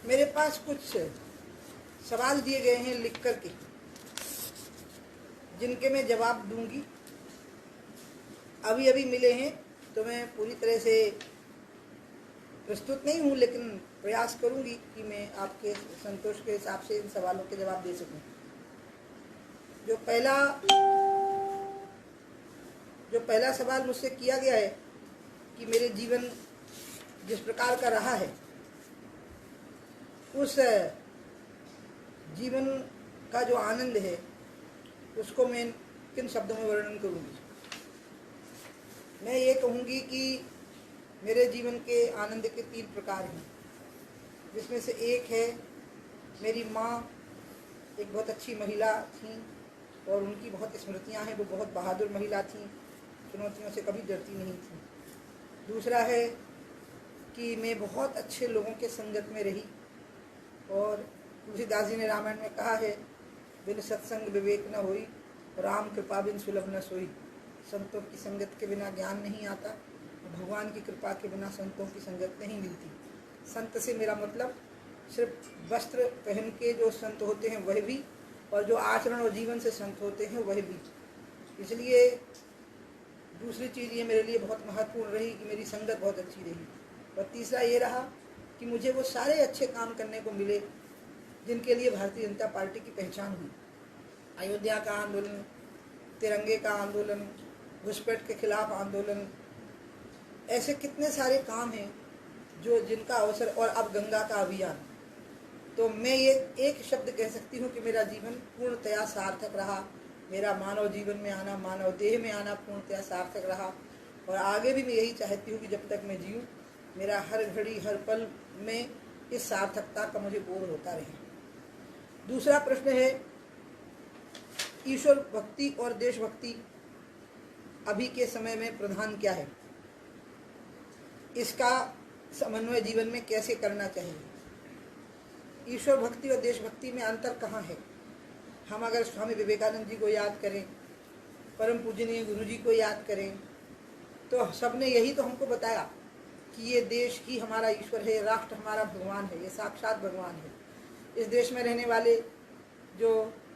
मेरे पास कुछ सवाल दिए गए हैं लिख कर के, जिनके मैं जवाब दूंगी। अभी अभी मिले हैं तो मैं पूरी तरह से प्रस्तुत नहीं हूँ, लेकिन प्रयास करूंगी कि मैं आपके संतोष के हिसाब से इन सवालों के जवाब दे सकूं। जो पहला सवाल मुझसे किया गया है कि मेरे जीवन जिस प्रकार का रहा है, उस जीवन का जो आनंद है उसको मैं किन शब्दों में वर्णन करूंगी। मैं ये कहूंगी कि मेरे जीवन के आनंद के 3 प्रकार हैं, जिसमें से एक है मेरी माँ एक बहुत अच्छी महिला थी और उनकी बहुत स्मृतियाँ हैं। वो बहुत बहादुर महिला थी, चुनौतियों से कभी डरती नहीं थी। दूसरा है कि मैं बहुत अच्छे लोगों के संगत में रही, और तुलसीदास जी ने रामायण में कहा है, बिन सत्संग विवेक न होई, राम कृपा बिन सुलभ न सोई। संतों की संगत के बिना ज्ञान नहीं आता, भगवान की कृपा के बिना संतों की संगत नहीं मिलती। संत से मेरा मतलब सिर्फ वस्त्र पहन के जो संत होते हैं वह भी, और जो आचरण और जीवन से संत होते हैं वह भी। इसलिए दूसरी चीज़ ये मेरे लिए बहुत महत्वपूर्ण रही कि मेरी संगत बहुत अच्छी रही। और तीसरा ये रहा कि मुझे वो सारे अच्छे काम करने को मिले जिनके लिए भारतीय जनता पार्टी की पहचान हुई। अयोध्या का आंदोलन, तिरंगे का आंदोलन, घुसपैठ के खिलाफ आंदोलन, ऐसे कितने सारे काम हैं जो जिनका अवसर, और अब गंगा का अभियान। तो मैं ये एक शब्द कह सकती हूँ कि मेरा जीवन पूर्णतया सार्थक रहा। मेरा मानव जीवन में आना, मानव देह में आना पूर्णतया सार्थक रहा। और आगे भी मैं यही चाहती हूँ कि जब तक मैं जीऊँ, मेरा हर घड़ी हर पल में इस सार्थकता का मुझे बोध होता रहे। दूसरा प्रश्न है, ईश्वर भक्ति और देशभक्ति अभी के समय में प्रधान क्या है? इसका समन्वय जीवन में कैसे करना चाहिए? ईश्वर भक्ति और देशभक्ति में अंतर कहाँ है? हम अगर स्वामी विवेकानंद जी को याद करें, परम पूजनीय गुरु जी को याद करें, तो सबने यही तो हमको बताया कि ये देश ही हमारा ईश्वर है, राष्ट्र हमारा भगवान है, ये साक्षात भगवान है। इस देश में रहने वाले जो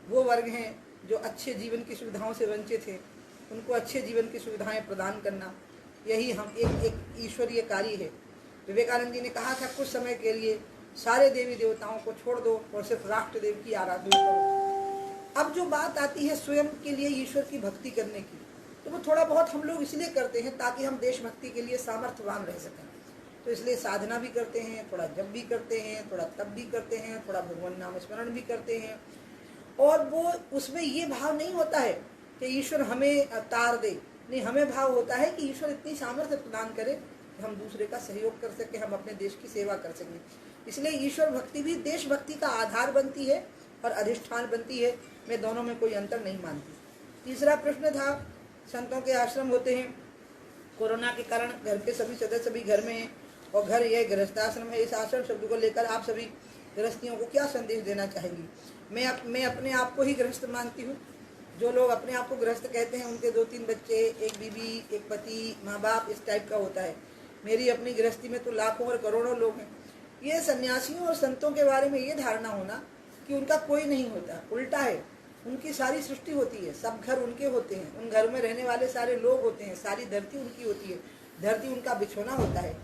वो वर्ग हैं जो अच्छे जीवन की सुविधाओं से वंचित हैं, उनको अच्छे जीवन की सुविधाएं प्रदान करना, यही हम एक ईश्वरीय कार्य है। विवेकानंद जी ने कहा था, कुछ समय के लिए सारे देवी देवताओं को छोड़ दो और सिर्फ राष्ट्र देव की आराधना करो। अब जो बात आती है स्वयं के लिए ईश्वर की भक्ति करने की, तो वो थोड़ा बहुत हम लोग इसलिए करते हैं ताकि हम देशभक्ति के लिए सामर्थ्यवान रह सकें। तो इसलिए साधना भी करते हैं, थोड़ा जप भी करते हैं, थोड़ा तप भी करते हैं, थोड़ा भगवान नाम स्मरण भी करते हैं। और वो उसमें ये भाव नहीं होता है कि ईश्वर हमें तार दे, नहीं, हमें भाव होता है कि ईश्वर इतनी सामर्थ्य प्रदान करे कि हम दूसरे का सहयोग कर सके, हम अपने देश की सेवा कर सकें। इसलिए ईश्वर भक्ति भी देशभक्ति का आधार बनती है और अधिष्ठान बनती है। मैं दोनों में कोई अंतर नहीं मानती। तीसरा प्रश्न था, संतों के आश्रम होते हैं, कोरोना के कारण घर के सभी सदस्य भी घर में हैं, और घर यह गृहस्थाश्रम है। इस आश्रम शब्द को लेकर आप सभी गृहस्थियों को क्या संदेश देना चाहेंगी? मैं अपने आप को ही गृहस्थ मानती हूँ। जो लोग अपने आप को गृहस्थ कहते हैं उनके 2-3 बच्चे, एक बीवी, एक पति, माँ बाप, इस टाइप का होता है। मेरी अपनी गृहस्थी में तो लाखों और करोड़ों लोग हैं। ये सन्यासियों और संतों के बारे में ये धारणा होना कि उनका कोई नहीं होता, उल्टा है। उनकी सारी सृष्टि होती है, सब घर उनके होते हैं, उन घर में रहने वाले सारे लोग होते हैं, सारी धरती उनकी होती है, धरती उनका बिछोना होता है,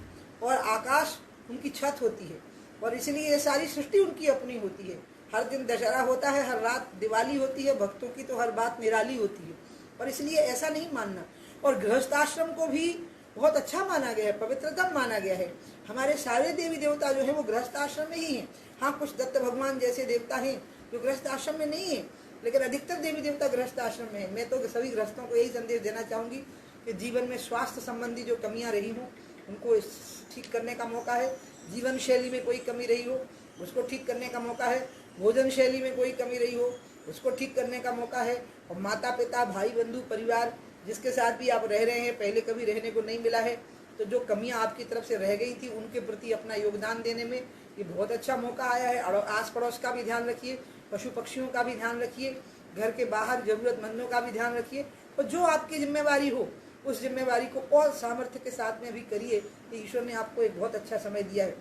और आकाश उनकी छत होती है, और इसलिए ये सारी सृष्टि उनकी अपनी होती है। हर दिन दशहरा होता है, हर रात दिवाली होती है, भक्तों की तो हर बात निराली होती है। और इसलिए ऐसा नहीं मानना। और गृहस्थाश्रम को भी बहुत अच्छा माना गया है, पवित्रतम माना गया है। हमारे सारे देवी देवता जो है वो गृहस्थाश्रम में ही हैं। हाँ, कुछ दत्त भगवान जैसे देवता हैं जो गृहस्थाश्रम में नहीं है, लेकिन अधिकतर देवी देवता गृहस्थाश्रम में है। मैं तो सभी गृहस्थों को यही संदेश देना चाहूँगी कि जीवन में स्वास्थ्य संबंधी जो कमियाँ रही हों उनको ठीक करने का मौका है। जीवन शैली में कोई कमी रही हो उसको ठीक करने का मौका है। भोजन शैली में कोई कमी रही हो उसको ठीक करने का मौका है। और माता पिता, भाई बंधु, परिवार जिसके साथ भी आप रह रहे हैं, पहले कभी रहने को नहीं मिला है, तो जो कमियां आपकी तरफ से रह गई थी उनके प्रति अपना योगदान देने में ये बहुत अच्छा मौका आया है। और आस पड़ोस का भी ध्यान रखिए, पशु पक्षियों का भी ध्यान रखिए, घर के बाहर जरूरतमंदों का भी ध्यान रखिए, और जो आपकी जिम्मेवारी हो उस जिम्मेवारी को और सामर्थ्य के साथ में भी करिए कि ईश्वर ने आपको एक बहुत अच्छा समय दिया है।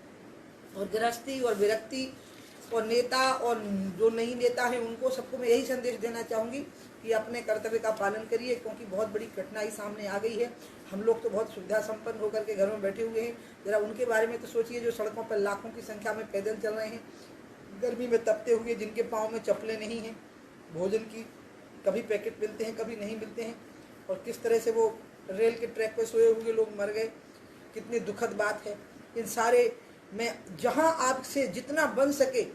और गृहस्थी और विरक्ति और नेता और जो नहीं नेता है उनको सबको मैं यही संदेश देना चाहूँगी कि अपने कर्तव्य का पालन करिए, क्योंकि बहुत बड़ी कठिनाई सामने आ गई है। हम लोग तो बहुत सुविधा संपन्न होकर के घरों में बैठे हुए हैं, जरा उनके बारे में तो सोचिए जो सड़कों पर लाखों की संख्या में पैदल चल रहे हैं, गर्मी में तपते हुए, जिनके पाँव में चप्पलें नहीं हैं, भोजन की कभी पैकेट मिलते हैं कभी नहीं मिलते हैं, और किस तरह से वो रेल के ट्रैक पर सोए हुए लोग मर गए, कितनी दुखद बात है। इन सारे में जहाँ आपसे जितना बन सके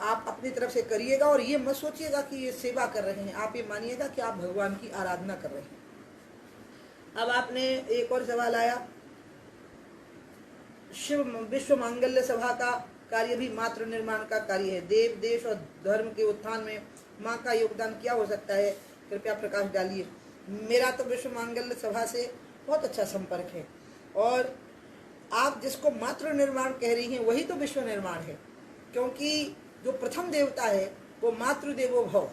आप अपनी तरफ से करिएगा, और ये मत सोचिएगा कि ये सेवा कर रहे हैं, आप ये मानिएगा कि आप भगवान की आराधना कर रहे हैं। अब आपने एक और सवाल आया, विश्व मांगल्य सभा का कार्य भी मातृ निर्माण का कार्य है, देव देश और धर्म के उत्थान में माँ का योगदान क्या हो सकता है, कृपया प्रकाश डालिए। मेरा तो विश्व मांगल्य सभा से बहुत अच्छा संपर्क है, और आप जिसको मातृ निर्माण कह रही हैं वही तो विश्व निर्माण है, क्योंकि जो प्रथम देवता है वो मातृ देवो भव,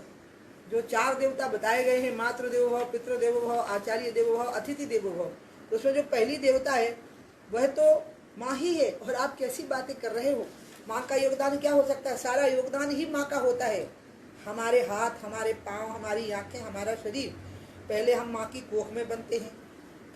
जो 4 देवता बताए गए हैं, मातृ देवो भव, पितृ देवो भव, आचार्य देवो भव, अतिथि देवो भव, तो उसमें जो पहली देवता है वह तो माँ ही है। और आप कैसी बातें कर रहे हो, माँ का योगदान क्या हो सकता है, सारा योगदान ही माँ का होता है। हमारे हाथ, हमारे पाँव, हमारी आँखें, हमारा शरीर, पहले हम माँ की कोख में बनते हैं,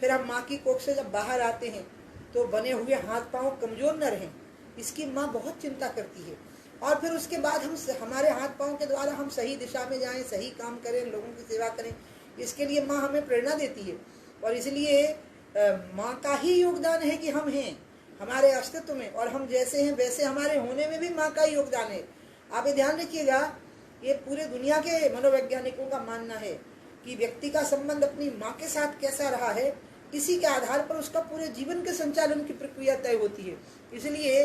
फिर हम माँ की कोख से जब बाहर आते हैं तो बने हुए हाथ पाँव कमज़ोर न रहें, इसकी माँ बहुत चिंता करती है। और फिर उसके बाद हमारे हाथ पाँव के द्वारा हम सही दिशा में जाएं, सही काम करें, लोगों की सेवा करें, इसके लिए माँ हमें प्रेरणा देती है। और इसलिए माँ का ही योगदान है कि हम हैं, हमारे अस्तित्व में, और हम जैसे हैं वैसे हमारे होने में भी माँ का ही योगदान है। आप ये ध्यान रखिएगा, ये पूरे दुनिया के मनोवैज्ञानिकों का मानना है कि व्यक्ति का संबंध अपनी माँ के साथ कैसा रहा है, इसी के आधार पर उसका पूरे जीवन के संचालन की प्रक्रिया तय होती है। इसलिए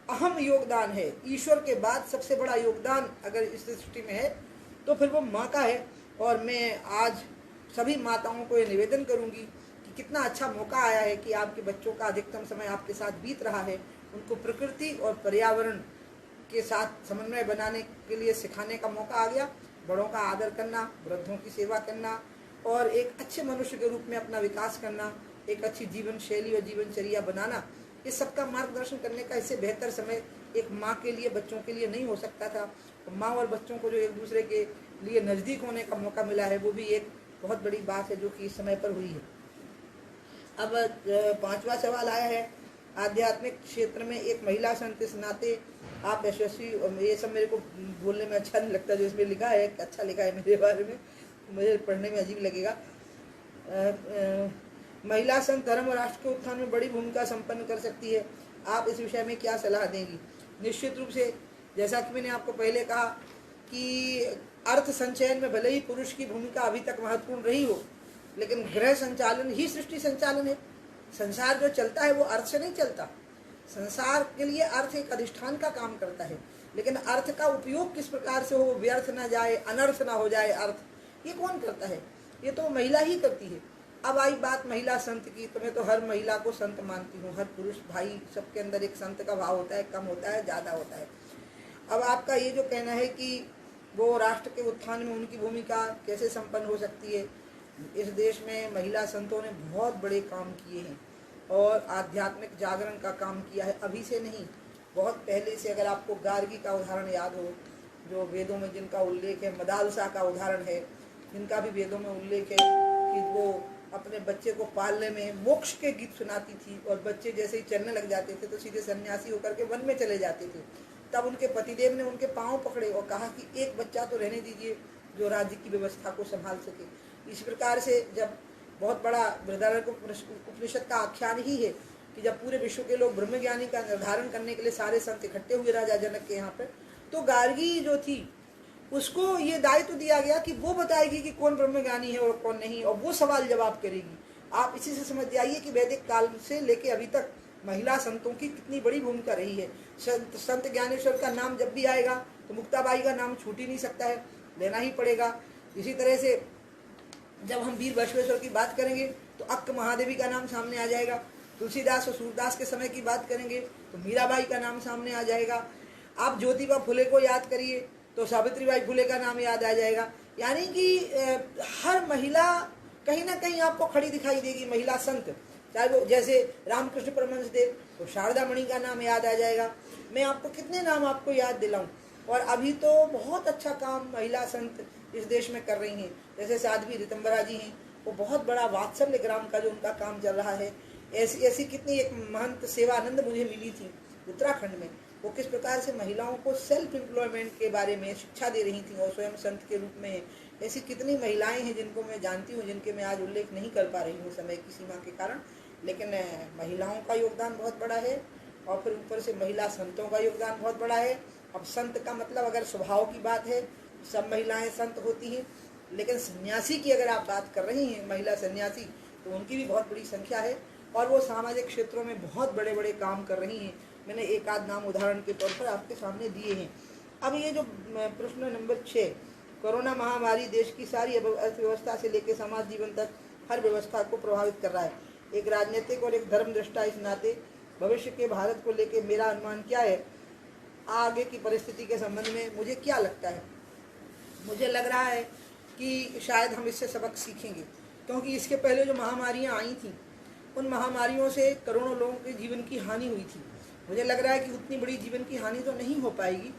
अहम योगदान है, ईश्वर के बाद सबसे बड़ा योगदान अगर इस सृष्टि में है तो फिर वो माँ का है। और मैं आज सभी माताओं को ये निवेदन करूंगी कि कितना अच्छा मौका आया है कि आपके बच्चों का अधिकतम समय आपके साथ बीत रहा है, उनको प्रकृति और पर्यावरण के साथ समन्वय बनाने के लिए सिखाने का मौका आ गया। बड़ों का आदर करना, वृद्धों की सेवा करना, और एक अच्छे मनुष्य के रूप में अपना विकास करना, एक अच्छी जीवन शैली और जीवनचर्या बनाना, इस सबका मार्गदर्शन करने का इससे बेहतर समय एक माँ के लिए, बच्चों के लिए नहीं हो सकता था। माँ और बच्चों को जो एक दूसरे के लिए नज़दीक होने का मौका मिला है, वो भी एक बहुत बड़ी बात है जो कि इस समय पर हुई है। अब 5वां सवाल आया है, आध्यात्मिक क्षेत्र में एक महिला संत इस नाते आप यशस्वी, ये सब मेरे को बोलने में अच्छा नहीं लगता, जो इसमें लिखा है अच्छा लिखा है मेरे बारे में, मुझे पढ़ने में अजीब लगेगा। महिला संत धर्म और राष्ट्र के उत्थान में बड़ी भूमिका संपन्न कर सकती है, आप इस विषय में क्या सलाह देंगी? निश्चित रूप से, जैसा कि मैंने आपको पहले कहा कि अर्थ संचयन में भले ही पुरुष की भूमिका अभी तक महत्वपूर्ण रही हो, लेकिन गृह संचालन ही सृष्टि संचालन है। संसार जो चलता है वो अर्थ से नहीं चलता। संसार के लिए अर्थ एक अधिष्ठान का काम करता है, लेकिन अर्थ का उपयोग किस प्रकार से हो, व्यर्थ ना जाए, अनर्थ ना हो जाए अर्थ, ये कौन करता है? ये तो महिला ही करती है। अब आई बात महिला संत की, तो मैं तो हर महिला को संत मानती हूँ। हर पुरुष भाई सबके अंदर एक संत का भाव होता है, कम होता है, ज़्यादा होता है। अब आपका ये जो कहना है कि वो राष्ट्र के उत्थान में उनकी भूमिका कैसे संपन्न हो सकती है, इस देश में महिला संतों ने बहुत बड़े काम किए हैं और आध्यात्मिक जागरण का काम किया है। अभी से नहीं, बहुत पहले से। अगर आपको गार्गी का उदाहरण याद हो, जो वेदों में जिनका उल्लेख है, मदालसा का उदाहरण है, जिनका भी वेदों में उल्लेख है कि वो अपने बच्चे को पालने में मोक्ष के गीत सुनाती थी, और बच्चे जैसे ही चलने लग जाते थे तो सीधे सन्यासी होकर के वन में चले जाते थे। तब उनके पतिदेव ने उनके पाँव पकड़े और कहा कि एक बच्चा तो रहने दीजिए जो राज्य की व्यवस्था को संभाल सके। इस प्रकार से जब बहुत बड़ा बृहदारण्यक उपनिषद का आख्यान ही है कि जब पूरे विश्व के लोग ब्रह्मज्ञानी का निर्धारण करने के लिए सारे संत इकट्ठे हुए राजा जनक के यहाँ पर, तो गार्गी जो थी उसको ये दायित्व दिया गया कि वो बताएगी कि कौन ब्रह्मज्ञानी है और कौन नहीं, और वो सवाल जवाब करेगी। आप इसी से समझ जाइए कि वैदिक काल से लेके अभी तक महिला संतों की कितनी बड़ी भूमिका रही है। संत ज्ञानेश्वर का नाम जब भी आएगा तो मुक्ताबाई का नाम छूट ही नहीं सकता है, लेना ही पड़ेगा। इसी तरह से जब हम वीर बसवेश्वर की बात करेंगे तो अक्क महादेवी का नाम सामने आ जाएगा। तुलसीदास और सूरदास के समय की बात करेंगे तो मीराबाई का नाम सामने आ जाएगा। आप ज्योतिबा फुले को याद करिए तो सावित्रीबाई फुले का नाम याद आ जाएगा। यानी कि हर महिला कहीं ना कहीं आपको खड़ी दिखाई देगी, महिला संत। चाहे वो जैसे रामकृष्ण परमहंस देव, तो शारदा मणि का नाम याद आ जाएगा। मैं आपको कितने नाम आपको याद दिलाऊं। और अभी तो बहुत अच्छा काम महिला संत इस देश में कर रही हैं। जैसे साध्वी ऋतंबरा जी हैं, वो बहुत बड़ा वात्सल्य ग्राम का जो उनका काम चल रहा है। ऐसी ऐसी कितनी एक महंत सेवानंद मुझे मिली थी उत्तराखंड में, वो किस प्रकार से महिलाओं को सेल्फ एम्प्लॉयमेंट के बारे में शिक्षा दे रही थी और स्वयं संत के रूप में। ऐसी कितनी महिलाएं हैं जिनको मैं जानती हूँ, जिनके मैं आज उल्लेख नहीं कर पा रही हूँ समय की सीमा के कारण, लेकिन महिलाओं का योगदान बहुत बड़ा है। और फिर ऊपर से महिला संतों का योगदान बहुत बड़ा है। अब संत का मतलब अगर स्वभाव की बात है, सब महिलाएं संत होती हैं, लेकिन सन्यासी की अगर आप बात कर रही हैं, महिला सन्यासी, तो उनकी भी बहुत बड़ी संख्या है और वो सामाजिक क्षेत्रों में बहुत बड़े बड़े काम कर रही हैं। मैंने एक आध नाम उदाहरण के तौर पर आपके सामने दिए हैं। अब ये जो प्रश्न नंबर 6, कोरोना महामारी देश की सारी अर्थव्यवस्था से लेकर समाज जीवन तक हर व्यवस्था को प्रभावित कर रहा है। एक राजनीतिक और एक धर्म दृष्टा इस नाते भविष्य के भारत को लेकर मेरा अनुमान क्या है? आगे की परिस्थिति के संबंध में मुझे क्या लगता है? मुझे लग रहा है कि शायद हम इससे सबक सीखेंगे, क्योंकि इसके पहले जो महामारियां आई थी, उन महामारियों से करोड़ों लोगों के जीवन की हानि हुई थी। मुझे लग रहा है कि उतनी बड़ी जीवन की हानि तो नहीं हो पाएगी,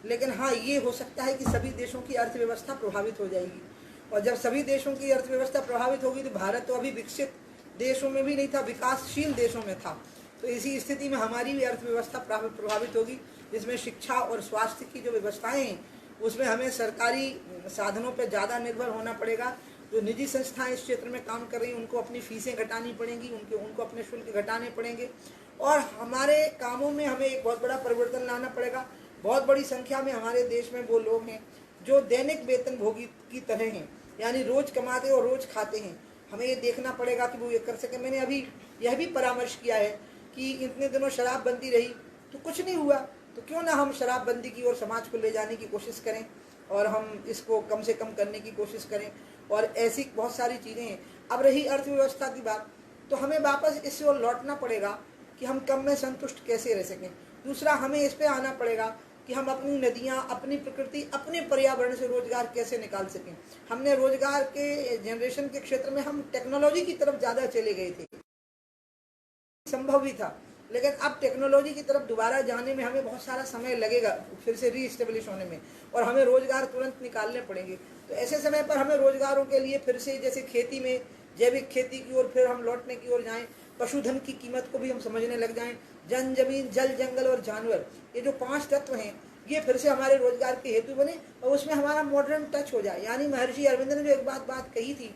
लेकिन हाँ, ये हो सकता है कि सभी देशों की अर्थव्यवस्था प्रभावित हो जाएगी। और जब सभी देशों की अर्थव्यवस्था प्रभावित होगी तो भारत तो अभी विकसित देशों में भी नहीं था, विकासशील देशों में था। तो इसी स्थिति में हमारी भी अर्थव्यवस्था प्रभावित होगी, जिसमें शिक्षा और स्वास्थ्य की जो व्यवस्थाएं हैं उसमें हमें सरकारी साधनों पर ज़्यादा निर्भर होना पड़ेगा। जो निजी संस्थाएं इस क्षेत्र में काम कर रही हैं उनको अपनी फीसें घटानी पड़ेंगी, उनको अपने शुल्क घटाने पड़ेंगे और हमारे कामों में हमें एक बहुत बड़ा परिवर्तन लाना पड़ेगा। बहुत बड़ी संख्या में हमारे देश में वो लोग हैं जो दैनिक वेतन भोगी की तरह हैं, यानी रोज कमाते और रोज खाते हैं। हमें ये देखना पड़ेगा कि वो ये कर सके। मैंने अभी यह भी परामर्श किया है कि इतने दिनों शराबबंदी रही तो कुछ नहीं हुआ, तो क्यों ना हम शराबबंदी की ओर समाज को ले जाने की कोशिश करें और हम इसको कम से कम करने की कोशिश करें। और ऐसी बहुत सारी चीज़ें हैं। अब रही अर्थव्यवस्था की बात, तो हमें वापस इससे और लौटना पड़ेगा कि हम कम में संतुष्ट कैसे रह सकें। दूसरा, हमें इस पे आना पड़ेगा कि हम अपनी नदियाँ, अपनी प्रकृति, अपने पर्यावरण से रोजगार कैसे निकाल सकें। हमने रोजगार के जनरेशन के क्षेत्र में हम टेक्नोलॉजी की तरफ ज़्यादा चले गए थे, संभव भी था, लेकिन अब टेक्नोलॉजी की तरफ दोबारा जाने में हमें बहुत सारा समय लगेगा फिर से रीस्टेब्लिश होने में, और हमें रोजगार तुरंत निकालने पड़ेगे। तो ऐसे समय पर हमें रोजगारों के लिए फिर से, जैसे खेती में जैविक खेती की ओर फिर हम लौटने की ओर जाएं, पशुधन की कीमत को भी हम समझने लग जाएं, जन जमीन जल जंगल और जानवर, ये जो 5 तत्व हैं ये फिर से हमारे रोजगार के हेतु बने और उसमें हमारा मॉडर्न टच हो जाए। यानी महर्षि अरविंद ने जो एक बात कही थी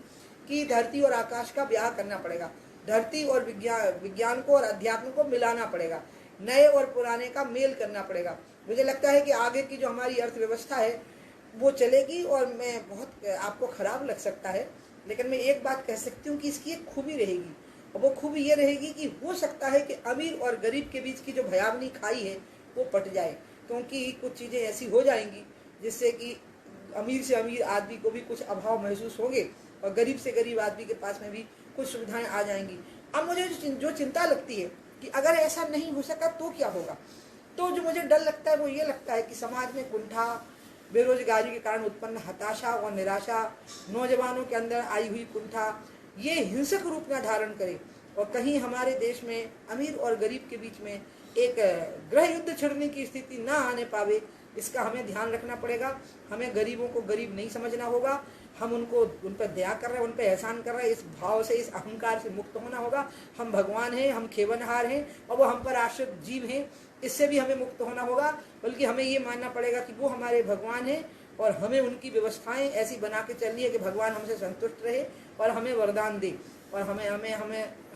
कि धरती और आकाश का ब्याह करना पड़ेगा, धरती और विज्ञान को और अध्यात्म को मिलाना पड़ेगा, नए और पुराने का मेल करना पड़ेगा। मुझे लगता है कि आगे की जो हमारी अर्थव्यवस्था है वो चलेगी। और मैं बहुत आपको खराब लग सकता है, लेकिन मैं एक बात कह सकती हूँ कि इसकी एक खूबी रहेगी, और वो खूबी ये रहेगी कि हो सकता है कि अमीर और गरीब के बीच की जो भयावनी खाई है वो पट जाए, क्योंकि कुछ चीज़ें ऐसी हो जाएंगी जिससे कि अमीर से अमीर आदमी को भी कुछ अभाव महसूस होंगे और गरीब से गरीब आदमी के पास में भी कुछ सुविधाएं आ जाएंगी। अब मुझे जो चिंता लगती है कि अगर ऐसा नहीं हो सका तो क्या होगा, तो जो मुझे डर लगता है वो ये लगता है कि समाज में कुंठा, बेरोजगारी के कारण उत्पन्न हताशा और निराशा, नौजवानों के अंदर आई हुई कुंठा, ये हिंसक रूप न धारण करे और कहीं हमारे देश में अमीर और गरीब के बीच में एक गृह युद्ध छिड़ने की स्थिति ना आने पावे, इसका हमें ध्यान रखना पड़ेगा। हमें गरीबों को गरीब नहीं समझना होगा, हम उन पर दया कर रहे हैं, उन पर एहसान कर रहे हैं, इस भाव से, इस अहंकार से मुक्त होना होगा। हम भगवान हैं, हम खेवनहार हैं और वो हम पर आश्रित जीव हैं, इससे भी हमें मुक्त होना होगा। बल्कि हमें ये मानना पड़ेगा कि वो हमारे भगवान हैं और हमें उनकी व्यवस्थाएं ऐसी बना के चलनी है कि भगवान हमसे संतुष्ट रहे और हमें वरदान दे और हमें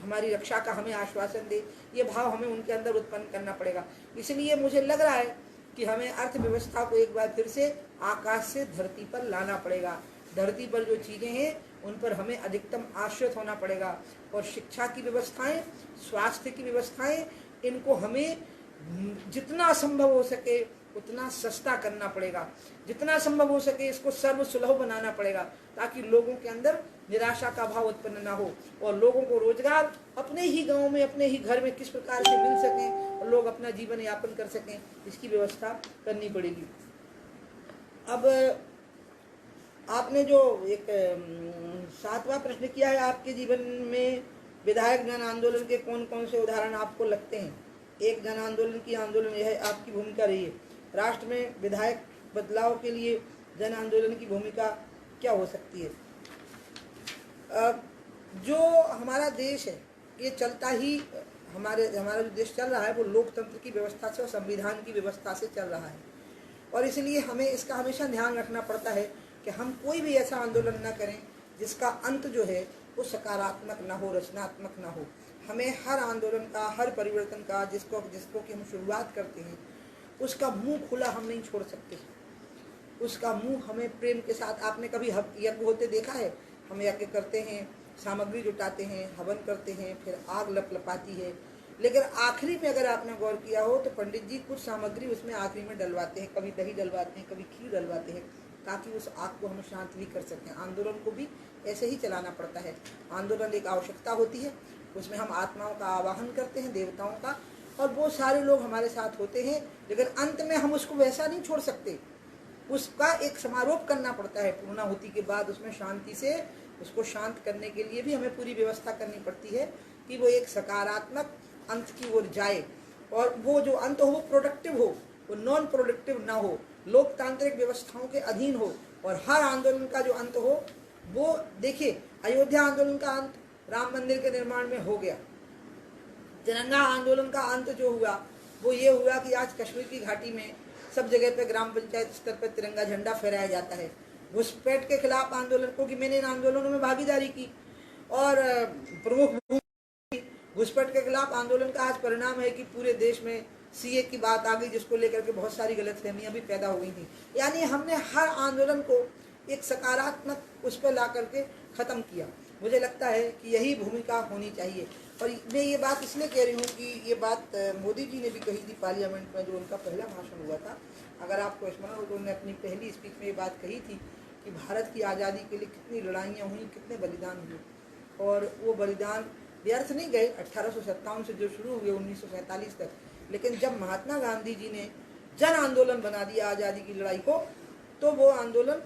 हमारी रक्षा का हमें आश्वासन दे। ये भाव हमें उनके अंदर उत्पन्न करना पड़ेगा। इसलिए मुझे लग रहा है कि हमें अर्थव्यवस्था को एक बार फिर से आकाश से धरती पर लाना पड़ेगा। धरती पर जो चीज़ें हैं उन पर हमें अधिकतम आश्रित होना पड़ेगा और शिक्षा की व्यवस्थाएं, स्वास्थ्य की व्यवस्थाएं, इनको हमें जितना संभव हो सके उतना सस्ता करना पड़ेगा, जितना संभव हो सके इसको सर्वसुलभ बनाना पड़ेगा, ताकि लोगों के अंदर निराशा का भाव उत्पन्न ना हो और लोगों को रोजगार अपने ही गांव में, अपने ही घर में किस प्रकार से मिल सके और लोग अपना जीवन यापन कर सकें, इसकी व्यवस्था करनी पड़ेगी। अब आपने जो एक 7वां प्रश्न किया है, आपके जीवन में विधायक जन आंदोलन के कौन कौन से उदाहरण आपको लगते हैं? एक जन आंदोलन की आंदोलन यह आपकी भूमिका रही है। राष्ट्र में विधायक बदलाव के लिए जन आंदोलन की भूमिका क्या हो सकती है? जो हमारा देश है ये चलता ही हमारा जो देश चल रहा है वो लोकतंत्र की व्यवस्था से और संविधान की व्यवस्था से चल रहा है, और इसलिए हमें इसका हमेशा ध्यान रखना पड़ता है कि हम कोई भी ऐसा आंदोलन न करें जिसका अंत जो है वो सकारात्मक ना हो, रचनात्मक ना हो। हमें हर आंदोलन का, हर परिवर्तन का जिसको कि हम शुरुआत करते हैं उसका मुंह खुला हम नहीं छोड़ सकते। उसका मुंह हमें प्रेम के साथ, आपने कभी यज्ञ होते देखा है? हम यज्ञ करते हैं, सामग्री जुटाते हैं, हवन करते हैं, फिर आग लपलपाती है, लेकिन आखिरी में अगर आपने गौर किया हो तो पंडित जी कुछ सामग्री उसमें आखिरी में डलवाते हैं, कभी दही डलवाते हैं, कभी खीर डलवाते हैं, ताकि उस आग को हम शांत भी कर सकें। आंदोलन को भी ऐसे ही चलाना पड़ता है। आंदोलन एक आवश्यकता होती है, उसमें हम आत्माओं का आवाहन करते हैं, देवताओं का, और वो सारे लोग हमारे साथ होते हैं, लेकिन अंत में हम उसको वैसा नहीं छोड़ सकते। उसका एक समारोह करना पड़ता है पूर्णाहुति के बाद, उसमें शांति से उसको शांत करने के लिए भी हमें पूरी व्यवस्था करनी पड़ती है कि वो एक सकारात्मक अंत की ओर जाए, और वो जो अंत हो वो प्रोडक्टिव हो, वो नॉन प्रोडक्टिव ना हो, लोकतांत्रिक व्यवस्थाओं के अधीन हो। और हर आंदोलन का जो अंत हो वो, देखिए अयोध्या आंदोलन का अंत राम मंदिर के निर्माण में हो गया। तिरंगा आंदोलन का अंत जो हुआ वो ये हुआ कि आज कश्मीर की घाटी में सब जगह पे ग्राम पंचायत स्तर पर तिरंगा झंडा फहराया जाता है। घुसपैठ के खिलाफ आंदोलन, क्योंकि मैंने इन आंदोलनों में भागीदारी की और प्रमुख घुसपैठ के खिलाफ आंदोलन का आज परिणाम है कि पूरे देश में सीए की बात आ गई, जिसको लेकर के बहुत सारी गलतफहमियां भी पैदा हो गई थी। यानी हमने हर आंदोलन को एक सकारात्मक उस पर ला करके ख़त्म किया। मुझे लगता है कि यही भूमिका होनी चाहिए। और मैं ये बात इसलिए कह रही हूँ कि ये बात मोदी जी ने भी कही थी पार्लियामेंट में, जो उनका पहला भाषण हुआ था। अगर आपको स्मरण हो तो उन्होंने अपनी पहली स्पीच में ये बात कही थी कि भारत की आज़ादी के लिए कितनी लड़ाइयाँ हुई, कितने बलिदान हुए, और वो बलिदान व्यर्थ नहीं गए। 1857 से जो शुरू हुए 1947 तक, लेकिन जब महात्मा गांधी जी ने जन आंदोलन बना दिया आज़ादी की लड़ाई को, तो वो आंदोलन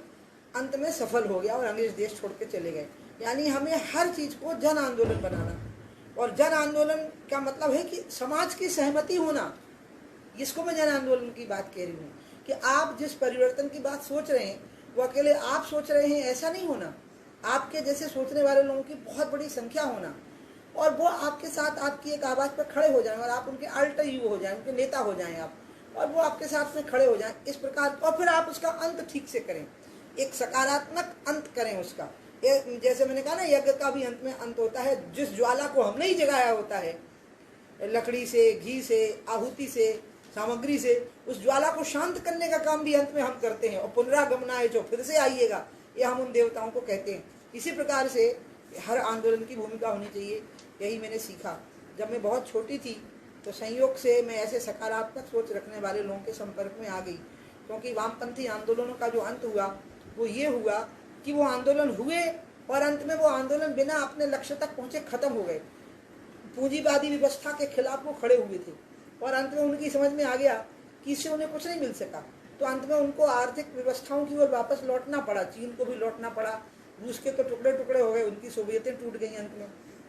अंत में सफल हो गया और अंग्रेज देश छोड़ के चले गए। यानी हमें हर चीज़ को जन आंदोलन बनाना, और जन आंदोलन का मतलब है कि समाज की सहमति होना। इसको मैं जन आंदोलन की बात कह रही हूँ कि आप जिस परिवर्तन की बात सोच रहे हैं वो अकेले आप सोच रहे हैं ऐसा नहीं होना। आपके जैसे सोचने वाले लोगों की बहुत बड़ी संख्या होना, और वो आपके साथ आपकी एक आवाज़ पर खड़े हो जाएं, और आप उनके अल्टर ईगो हो जाएं, उनके नेता हो जाएं आप, और वो आपके साथ में खड़े हो जाएं इस प्रकार। और फिर आप उसका अंत ठीक से करें, एक सकारात्मक अंत करें उसका। जैसे मैंने कहा ना, यज्ञ का भी अंत में अंत होता है। जिस ज्वाला को हमने ही जगाया होता है, लकड़ी से, घी से, आहुति से, सामग्री से, उस ज्वाला को शांत करने का काम भी अंत में हम करते हैं। और पुनरागमनाय जो, फिर से आइएगा, ये हम उन देवताओं को कहते हैं। इसी प्रकार से हर आंदोलन की भूमिका होनी चाहिए। यही मैंने सीखा। जब मैं बहुत छोटी थी तो संयोग से मैं ऐसे सकारात्मक सोच रखने वाले लोगों के संपर्क में आ गई, क्योंकि वामपंथी आंदोलनों का जो अंत हुआ वो ये हुआ कि वो आंदोलन हुए और अंत में वो आंदोलन बिना अपने लक्ष्य तक पहुँचे खत्म हो गए। पूंजीवादी व्यवस्था के खिलाफ वो खड़े हुए थे, और अंत में उनकी समझ में आ गया कि इससे उन्हें कुछ नहीं मिल सका, तो अंत में उनको आर्थिक व्यवस्थाओं की ओर वापस लौटना पड़ा। चीन को भी लौटना पड़ा, रूस के तो टुकड़े टुकड़े हो गए, उनकी सोवियतें टूट गई अंत में।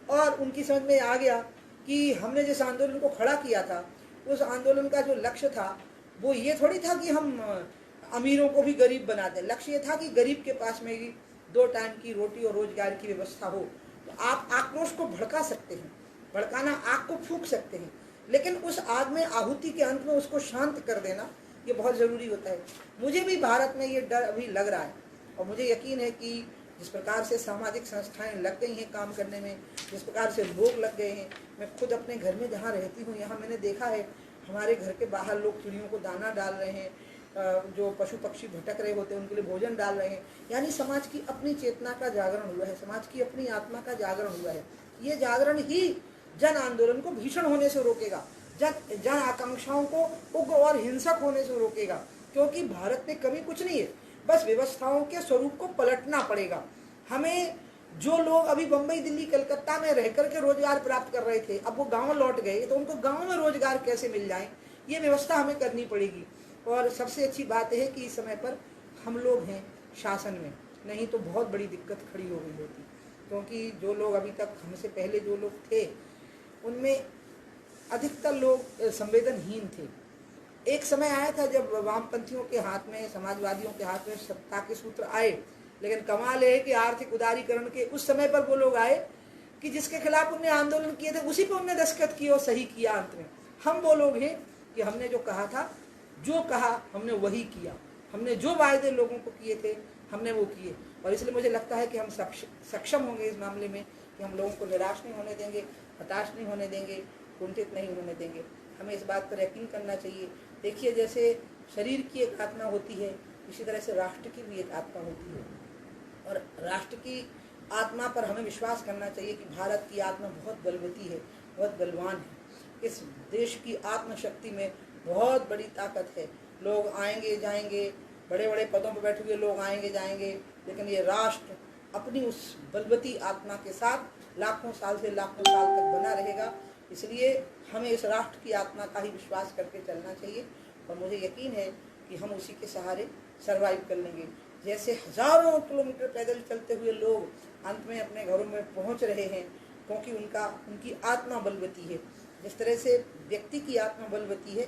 और उनकी समझ में आ गया कि हमने जिस आंदोलन को खड़ा किया था, उस आंदोलन का जो लक्ष्य था वो ये थोड़ी था कि हम अमीरों को भी गरीब बना दें। लक्ष्य ये था कि गरीब के पास में भी 2 टाइम की रोटी और रोजगार की व्यवस्था हो। तो आप आक्रोश को भड़का सकते हैं, भड़काना, आग को फूंक सकते हैं, लेकिन उस आग में आहुति के अंत में उसको शांत कर देना ये बहुत ज़रूरी होता है। मुझे भी भारत में ये डर अभी लग रहा है, और मुझे यकीन है कि जिस प्रकार से सामाजिक संस्थाएं लग गई हैं काम करने में, जिस प्रकार से लोग लग गए हैं। मैं खुद अपने घर में जहाँ रहती हूँ, यहाँ मैंने देखा है हमारे घर के बाहर लोग चिड़ियों को दाना डाल रहे हैं, जो पशु पक्षी भटक रहे होते हैं उनके लिए भोजन डाल रहे हैं। यानी समाज की अपनी चेतना का जागरण हुआ है, समाज की अपनी आत्मा का जागरण हुआ है। ये जागरण ही जन आंदोलन को भीषण होने से रोकेगा, जन आकांक्षाओं को उग्र और हिंसक होने से रोकेगा। क्योंकि भारत में कमी कुछ नहीं है, बस व्यवस्थाओं के स्वरूप को पलटना पड़ेगा हमें। जो लोग अभी बम्बई, दिल्ली, कलकत्ता में रह करके रोजगार प्राप्त कर रहे थे, अब वो गांव लौट गए, तो उनको गांव में रोजगार कैसे मिल जाए, ये व्यवस्था हमें करनी पड़ेगी। और सबसे अच्छी बात है कि इस समय पर हम लोग हैं शासन में, नहीं तो बहुत बड़ी दिक्कत खड़ी हो गई होती। क्योंकि जो लोग अभी तक हमसे पहले जो लोग थे उनमें अधिकतर लोग संवेदनहीन थे। एक समय आया था जब वामपंथियों के हाथ में, समाजवादियों के हाथ में सत्ता के सूत्र आए, लेकिन कमाल है कि आर्थिक उदारीकरण के उस समय पर वो लोग आए कि जिसके खिलाफ उन्हें आंदोलन किए थे उसी पर उन्हें दस्तखत किए और सही किया अंत में। हम वो लोग हैं कि हमने जो कहा था, जो कहा हमने वही किया, हमने जो वायदे लोगों को किए थे हमने वो किए। और इसलिए मुझे लगता है कि हम सक्षम होंगे इस मामले में कि हम लोगों को निराश नहीं होने देंगे, हताश नहीं होने देंगे, कुंठित नहीं होने देंगे। हमें इस बात पर यकीन करना चाहिए। देखिए, जैसे शरीर की एक आत्मा होती है, इसी तरह से राष्ट्र की भी एक आत्मा होती है, और राष्ट्र की आत्मा पर हमें विश्वास करना चाहिए कि भारत की आत्मा बहुत बलवती है, बहुत बलवान है। इस देश की आत्मशक्ति में बहुत बड़ी ताकत है। लोग आएंगे जाएंगे, बड़े बड़े पदों पर बैठे हुए लोग आएंगे जाएंगे, लेकिन ये राष्ट्र अपनी उस बलवती आत्मा के साथ लाखों साल से लाखों साल तक बना रहेगा। इसलिए हमें इस राष्ट्र की आत्मा का ही विश्वास करके चलना चाहिए, और मुझे यकीन है कि हम उसी के सहारे सर्वाइव कर लेंगे। जैसे हजारों किलोमीटर पैदल चलते हुए लोग अंत में अपने घरों में पहुंच रहे हैं क्योंकि उनकी आत्मा बलवती है। जिस तरह से व्यक्ति की आत्मा बलवती है,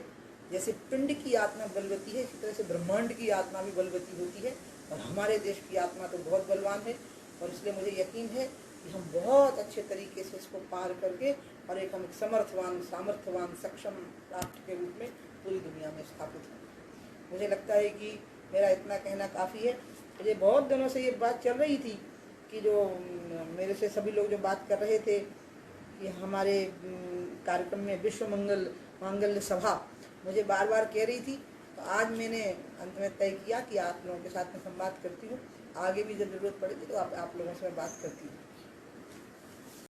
जैसे पिंड की आत्मा बलवती है, इसी तरह से ब्रह्मांड की आत्मा भी बलवती होती है। और हमारे देश की आत्मा तो बहुत बलवान है, और इसलिए मुझे यकीन है कि हम बहुत अच्छे तरीके से इसको पार करके और एक हम समर्थवान, सामर्थ्यवान, सक्षम राष्ट्र के रूप में पूरी दुनिया में स्थापित हों। मुझे लगता है कि मेरा इतना कहना काफ़ी है। मुझे बहुत दिनों से ये बात चल रही थी कि जो मेरे से सभी लोग जो बात कर रहे थे कि हमारे कार्यक्रम में विश्व मांगल्य सभा मुझे बार बार कह रही थी, तो आज मैंने अंत में तय किया कि आप लोगों के साथ में संवाद करती हूँ। आगे भी जब जरूरत पड़ेगी तो आप लोगों से मैं बात करती हूँ।